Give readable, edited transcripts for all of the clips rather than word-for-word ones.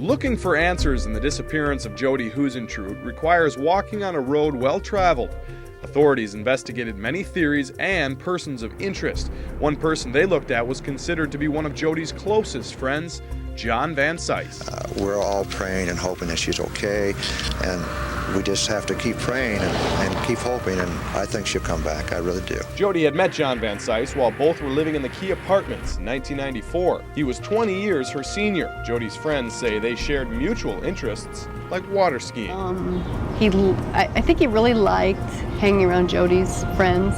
Looking for answers in the disappearance of Jodi Huisentruit requires walking on a road well traveled. Authorities investigated many theories and persons of interest. One person they looked at was considered to be one of Jodi's closest friends, John Vansice. We're all praying and hoping that she's okay, and we just have to keep praying and keep hoping, and I think she'll come back. I really do. Jodi had met John Vansice while both were living in the Key Apartments in 1994. He was 20 years her senior. Jodi's friends say they shared mutual interests like water skiing. I think he really liked hanging around Jodi's friends,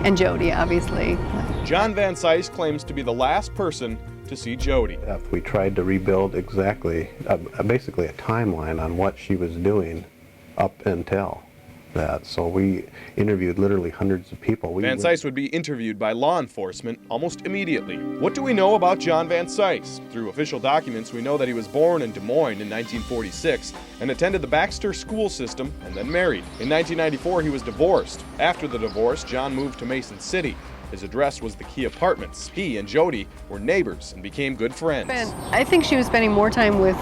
and Jodi, obviously. John Vansice claims to be the last person to see Jodi. We tried to rebuild exactly, basically a timeline on what she was doing up until that. So we interviewed literally hundreds of people. Vansice would be interviewed by law enforcement almost immediately. What do we know about John Vansice? Through official documents, we know that he was born in Des Moines in 1946 and attended the Baxter school system and then married. In 1994, he was divorced. After the divorce, John moved to Mason City. His address was the Key Apartments. He and Jodi were neighbors and became good friends. I think she was spending more time with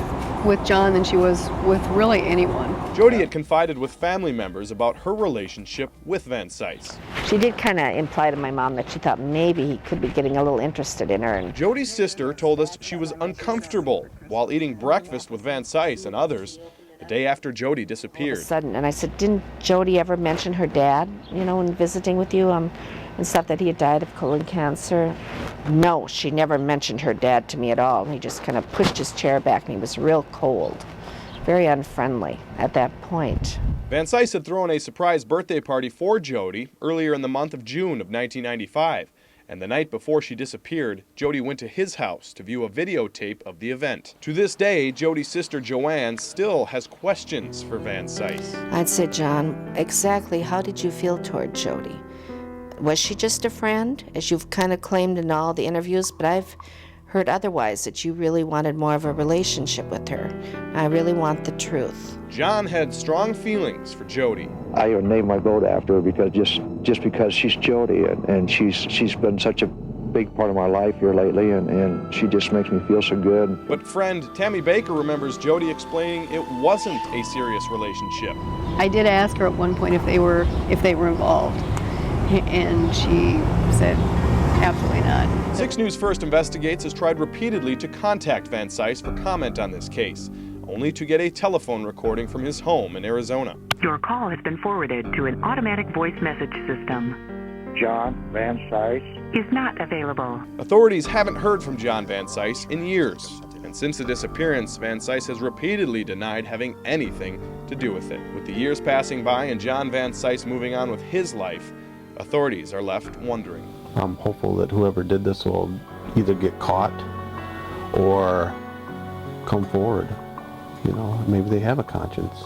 John than she was with really anyone. Jodi had confided with family members about her relationship with Vansice. She did kind of imply to my mom that she thought maybe he could be getting a little interested in her. And Jodi's sister told us she was uncomfortable while eating breakfast with Vansice and others the day after Jodi disappeared. And I said, didn't Jodi ever mention her dad, in visiting with you? And stuff, that he had died of colon cancer. No, she never mentioned her dad to me at all. He just kind of pushed his chair back and he was real cold, very unfriendly at that point. Vansice had thrown a surprise birthday party for Jodi earlier in the month of June of 1995. And the night before she disappeared, Jodi went to his house to view a videotape of the event. To this day, Jodi's sister Joanne still has questions for Vansice. I'd say, John, exactly how did you feel toward Jodi? Was she just a friend, as you've kind of claimed in all the interviews? But I've heard otherwise, that you really wanted more of a relationship with her. I really want the truth. John had strong feelings for Jodi. I even named my boat after her because just because she's Jodi, and she's been such a big part of my life here lately, and she just makes me feel so good. But friend Tammy Baker remembers Jodi explaining it wasn't a serious relationship. I did ask her at one point if they were involved. And she said, absolutely not. 6 News First Investigates has tried repeatedly to contact Vansice for comment on this case, only to get a telephone recording from his home in Arizona. Your call has been forwarded to an automatic voice message system. John Vansice is not available. Authorities haven't heard from John Vansice in years. And since the disappearance, Vansice has repeatedly denied having anything to do with it. With the years passing by and John Vansice moving on with his life, authorities are left wondering. I'm hopeful that whoever did this will either get caught or come forward. Maybe they have a conscience.